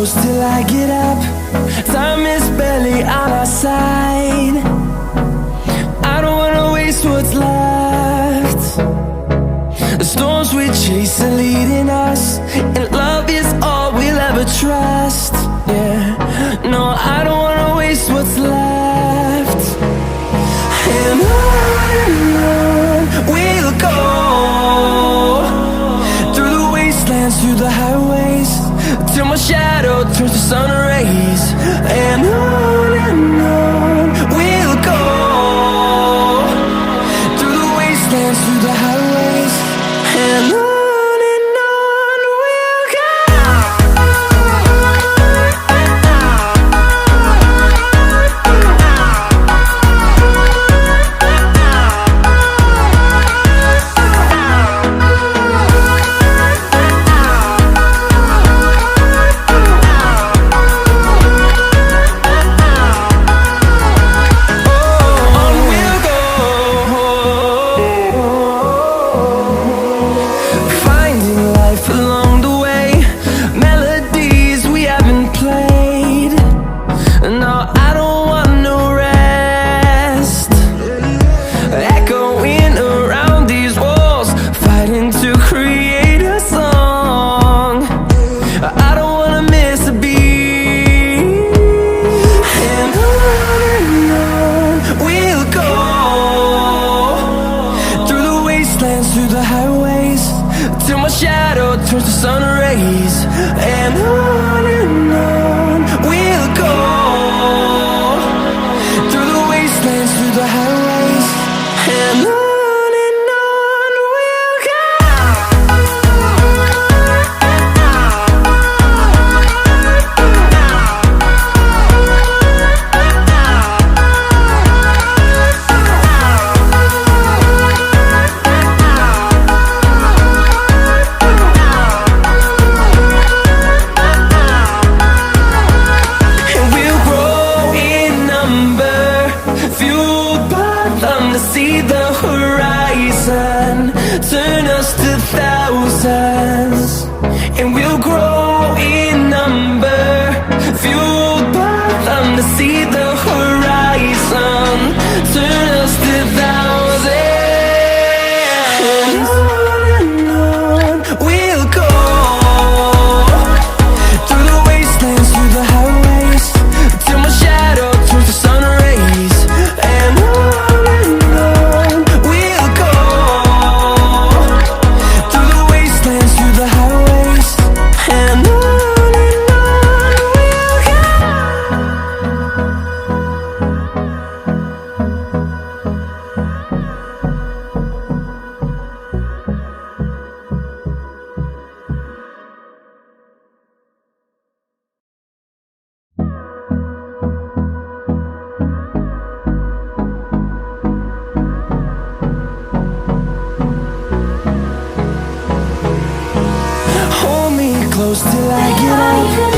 close till I get up. Time is barely on our side. I don't wanna waste what's left. The storms we chase are leading us, and love is all we'll ever trust. Yeah, no, I don't wanna waste what's left. And on we'll go, through the wastelands, through the highways, till my shadow turns to sun rays. And on we'll go, through the wastelands, through the highways, and on we'll go. Through the highways, till my shadow turns to sun rays. And on we'll go, through the wastelands, through the highways, and on we'll go. See the horizon, turn us to thousands, and we'll grow in number, fueled by them to see the horizon, turn us to thousands. And on we'll go, through the wastelands, through the highways, till my shadow turns to sun rays. And close till I get up.